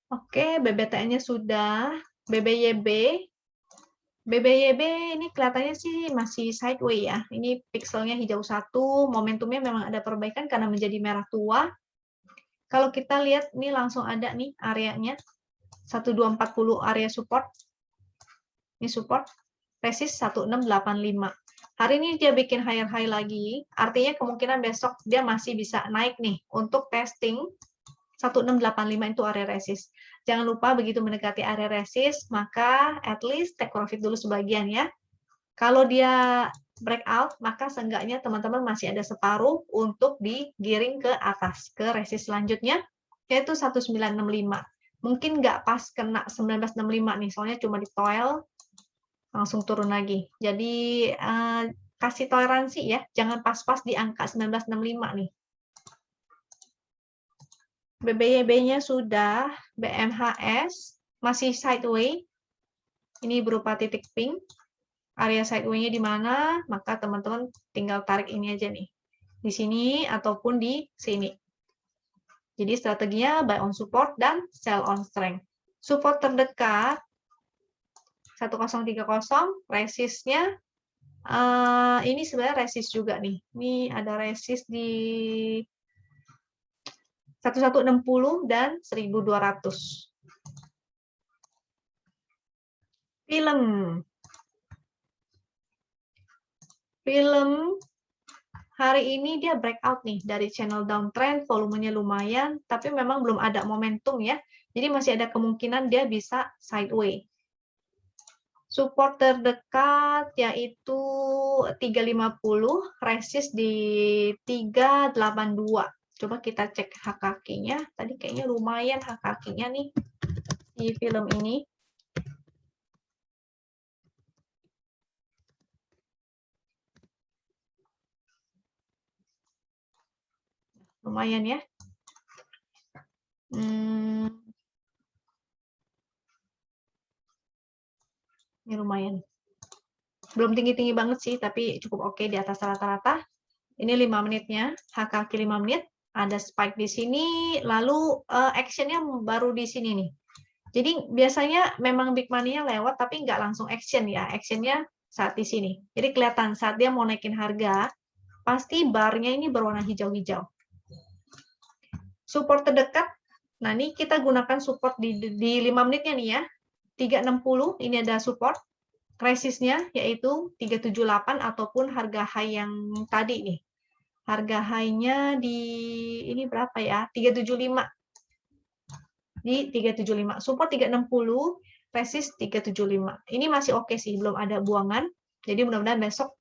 Oke, BBTN-nya sudah. BBYB. BBYB ini kelihatannya sih masih sideways ya. Ini pixelnya hijau 1, momentumnya memang ada perbaikan karena menjadi merah tua. Kalau kita lihat ini langsung ada nih areanya. 1240 area support. Ini support. Resist 1685. Hari ini dia bikin higher high lagi, artinya kemungkinan besok dia masih bisa naik nih untuk testing 1685 itu area resist. Jangan lupa begitu mendekati area resist, maka at least take profit dulu sebagian ya. Kalau dia breakout, maka seenggaknya teman-teman masih ada separuh untuk digiring ke atas, ke resist selanjutnya, yaitu 1965. Mungkin nggak pas kena 1965 nih, soalnya cuma ditoel, langsung turun lagi. Jadi, kasih toleransi ya, jangan pas-pas di angka 1965 nih. BBYB-nya sudah, BMHS masih sideways. Ini berupa titik pink. Area sideways-nya di mana? Maka teman-teman tinggal tarik ini aja nih. Di sini ataupun di sini. Jadi strateginya buy on support dan sell on strength. Support terdekat 1030, resistnya ini sebenarnya resist juga nih. Ini ada resist di 1160 dan 1200. Film hari ini dia breakout nih dari channel downtrend, volumenya lumayan, tapi memang belum ada momentum ya. Jadi masih ada kemungkinan dia bisa sideways. Support terdekat yaitu 350, resist di 382. Coba kita cek hak kakinya. Tadi kayaknya lumayan hak kakinya nih di film ini. Lumayan ya. Ini lumayan. Belum tinggi-tinggi banget sih, tapi cukup oke di atas rata-rata. Ini 5 menitnya, hak kaki 5 menit. Ada spike di sini, lalu actionnya baru di sini nih. Jadi biasanya memang big money-nya lewat, tapi nggak langsung action ya. Actionnya saat di sini. Jadi kelihatan saat dia mau naikin harga, pasti barnya ini berwarna hijau-hijau. Support terdekat, nah ini kita gunakan support di 5 menitnya nih ya. 360, ini ada support. Resistnya yaitu 378 ataupun harga high yang tadi nih. Harga high-nya di ini berapa ya? 375. Di 375. Support 360, resist 375. Ini masih oke sih, belum ada buangan. Jadi mudah-mudahan besok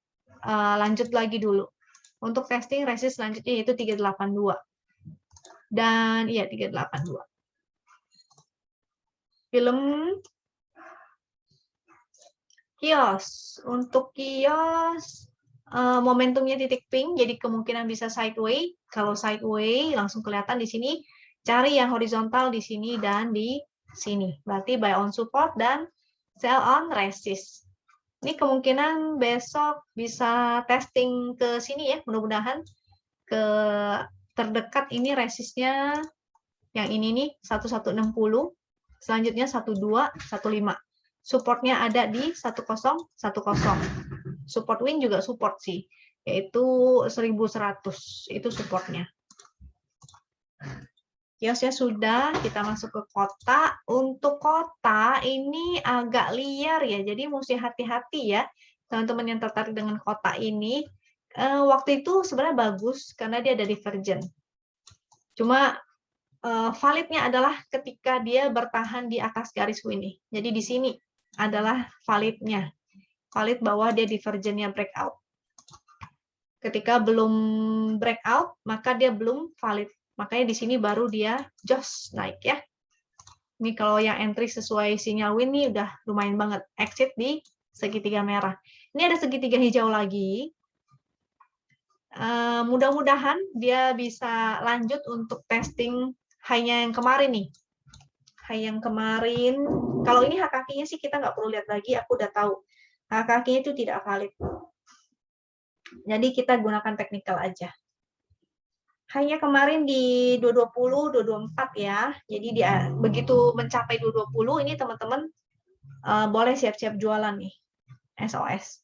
lanjut lagi dulu. Untuk testing resist selanjutnya yaitu 382. Dan iya 382. Film kios. Untuk kios momentumnya titik pink, jadi kemungkinan bisa sideways. Kalau sideways langsung kelihatan di sini. Cari yang horizontal di sini dan di sini. Berarti buy on support dan sell on resist. Ini kemungkinan besok bisa testing ke sini ya, mudah-mudahan. Ke terdekat ini resistnya yang ini nih 1160, selanjutnya 1215. Supportnya ada di 1010. Support win juga support sih, yaitu 1100 itu supportnya. Kiosnya sudah, kita masuk ke kota. Untuk kota ini agak liar ya, jadi mesti hati-hati ya teman-teman yang tertarik dengan kota ini. Waktu itu sebenarnya bagus karena dia ada divergen. Cuma validnya adalah ketika dia bertahan di atas garis ini. Jadi di sini adalah validnya. Valid bahwa dia divergennya breakout. Ketika belum breakout, maka dia belum valid. Makanya di sini baru dia jos naik ya. Ini kalau yang entry sesuai sinyal win nih udah lumayan banget. Exit di segitiga merah. Ini ada segitiga hijau lagi. Mudah-mudahan dia bisa lanjut untuk testing high-nya yang kemarin nih. High yang kemarin, kalau ini hak kakinya sih kita nggak perlu lihat lagi, aku udah tahu. Hak kakinya itu tidak valid. Jadi kita gunakan teknikal aja. Hanya kemarin di 220, 224 ya. Jadi dia begitu mencapai 220 ini teman-teman boleh siap-siap jualan nih. SOS.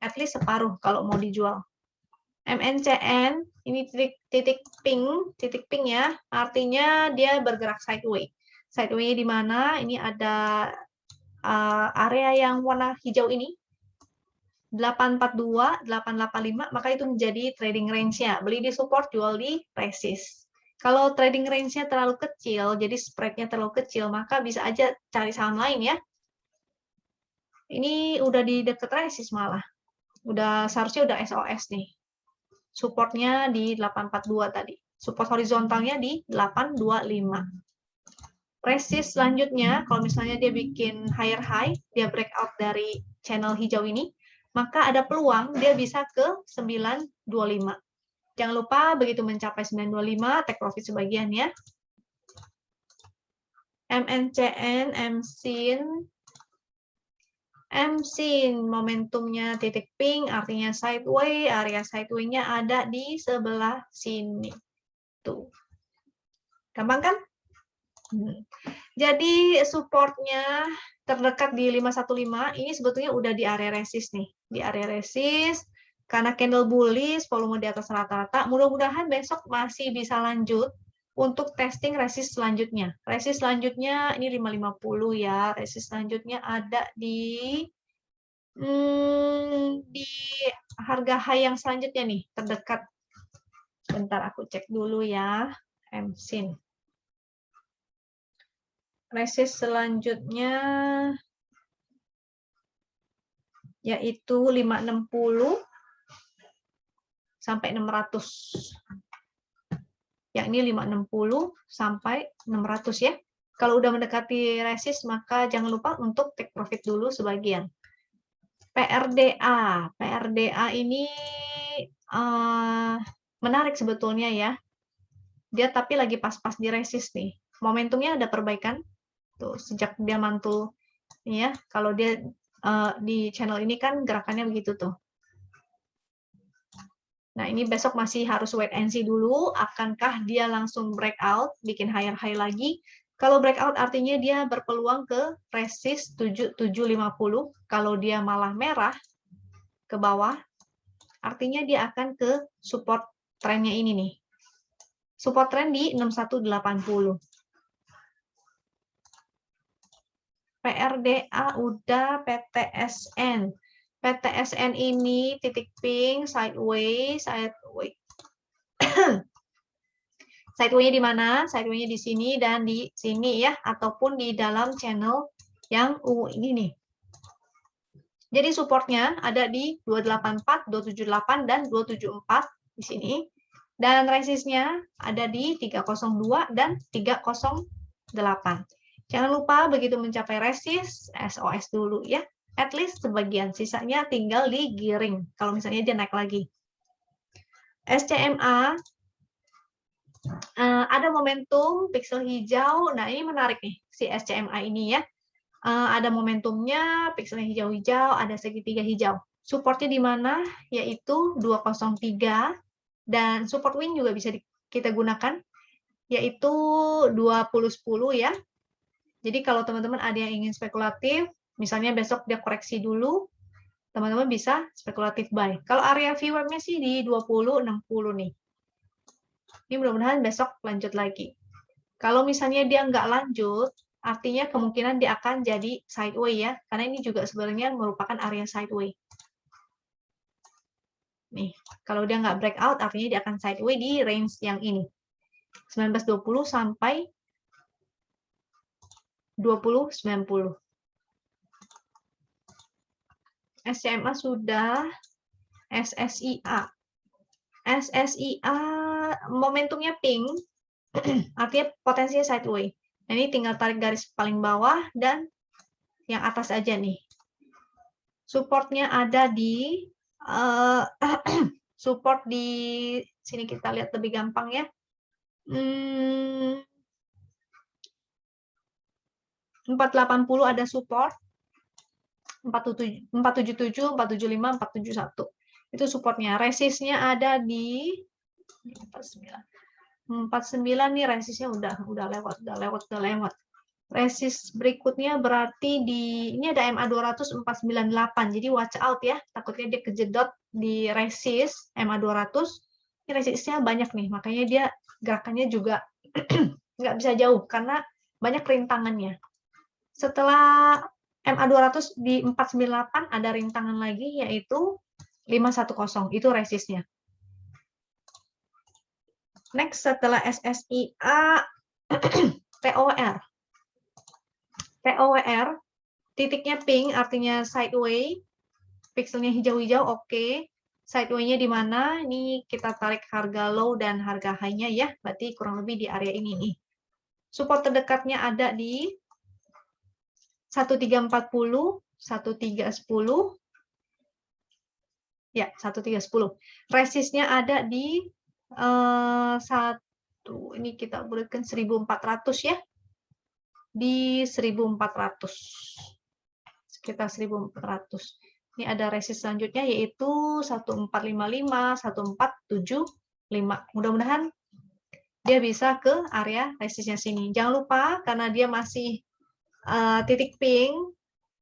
At least separuh kalau mau dijual. MNCN ini titik pink ya, artinya dia bergerak sideways. Sideways di mana? Ini ada area yang warna hijau ini 842, 885, maka itu menjadi trading range-nya. Beli di support, jual di resist. Kalau trading range-nya terlalu kecil, jadi spread-nya terlalu kecil, maka bisa aja cari saham lain ya. Ini udah di dekat resist malah. Seharusnya udah SOS nih. Supportnya di 842 tadi. Support horizontalnya di 825. Resist selanjutnya, kalau misalnya dia bikin higher high, dia breakout dari channel hijau ini, maka ada peluang dia bisa ke 925. Jangan lupa begitu mencapai 925, take profit sebagian ya. MNCN, MSIN, momentumnya titik pink, artinya sideways, area sideways-nya ada di sebelah sini. Tuh. Gampang kan? Jadi supportnya terdekat di 515, ini sebetulnya udah di area resist nih. Di area resist, karena candle bullish, volume di atas rata-rata, mudah-mudahan besok masih bisa lanjut untuk testing resist selanjutnya. Resist selanjutnya ini 550 ya. Resist selanjutnya ada di harga high yang selanjutnya nih, terdekat. Bentar aku cek dulu ya, MSIN. Resist selanjutnya yaitu 560 sampai 600. Yang ini 560 sampai 600 ya. Kalau udah mendekati resist, maka jangan lupa untuk take profit dulu sebagian. PRDA ini menarik sebetulnya ya. Dia tapi lagi pas-pas di resist nih. Momentumnya ada perbaikan. Tuh, sejak dia mantul ya. Kalau dia di channel ini kan gerakannya begitu tuh. Nah, ini besok masih harus wait and see dulu. Akankah dia langsung breakout, bikin higher high lagi? Kalau breakout artinya dia berpeluang ke resist 7750. Kalau dia malah merah ke bawah, artinya dia akan ke support trennya ini nih. Support trend di 6180. PRDA udah, PTSN. PTSN ini titik pink, sideways. Sideway-nya di mana? Sideway-nya di sini dan di sini ya, ataupun di dalam channel yang ini nih. Jadi supportnya ada di 284, 278, dan 274 di sini. Dan resistnya ada di 302 dan 308. Jangan lupa begitu mencapai resist, SOS dulu ya. At least sebagian, sisanya tinggal digiring. Kalau misalnya dia naik lagi. SCMA, ada momentum pixel hijau. Nah, ini menarik nih, si SCMA ini ya. Ada momentumnya, pixelnya hijau-hijau, ada segitiga hijau. Supportnya di mana? Yaitu 203. Dan support wing juga bisa kita gunakan, yaitu 20-10 ya. Jadi kalau teman-teman ada yang ingin spekulatif, misalnya besok dia koreksi dulu, teman-teman bisa spekulatif buy. Kalau area VWAP-nya sih di 20-60 nih. Ini mudah-mudahan besok lanjut lagi. Kalau misalnya dia nggak lanjut, artinya kemungkinan dia akan jadi sideways ya, karena ini juga sebenarnya merupakan area sideways. Nih, kalau dia nggak breakout, artinya dia akan sideways di range yang ini. 1920 sampai 2090. SCMA sudah, SSIA. SSIA momentumnya pink, artinya potensinya sideways. Nah, ini tinggal tarik garis paling bawah dan yang atas aja nih. Supportnya ada di support di sini, kita lihat lebih gampang ya. 480 ada support. 477, 475, 471. Itu supportnya. Resistnya ada di 49. 49 nih resistnya udah lewat. Resist berikutnya berarti ini ada MA 200 498. Jadi watch out ya, takutnya dia kejedot di resist MA 200. Ini resistnya banyak nih, makanya dia gerakannya juga nggak bisa jauh karena banyak rintangannya. Setelah MA 200 di 498 ada rintangan lagi yaitu 510, itu resistnya. Next setelah SSIA TOWR. TOWR, titiknya pink artinya sideway, pixelnya hijau-hijau, oke. Sideway-nya di mana? Ini kita tarik harga low dan harga high-nya ya, berarti kurang lebih di area ini nih. Support terdekatnya ada di 1340, 1310. Ya, 1310. Resistnya ada di ini kita bulatkan 1400 ya. Di 1400, sekitar 1400. Ini ada resist selanjutnya yaitu 1455, 1475. Mudah-mudahan dia bisa ke area resistnya sini. Jangan lupa karena dia masih titik pink,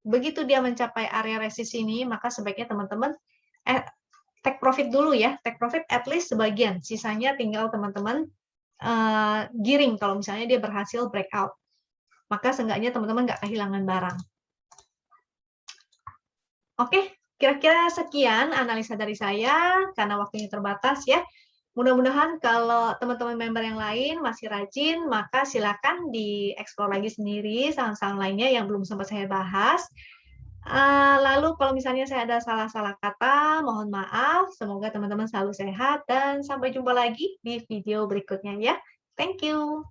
begitu dia mencapai area resist ini, maka sebaiknya teman-teman take profit dulu ya, take profit at least sebagian. Sisanya tinggal teman-teman giring kalau misalnya dia berhasil breakout. Maka seenggaknya teman-teman nggak kehilangan barang. Oke, kira-kira sekian analisa dari saya, karena waktunya terbatas ya. Mudah-mudahan kalau teman-teman member yang lain masih rajin, maka silakan dieksplor lagi sendiri saham-saham lainnya yang belum sempat saya bahas. Lalu kalau misalnya saya ada salah-salah kata, mohon maaf. Semoga teman-teman selalu sehat dan sampai jumpa lagi di video berikutnya ya. Thank you.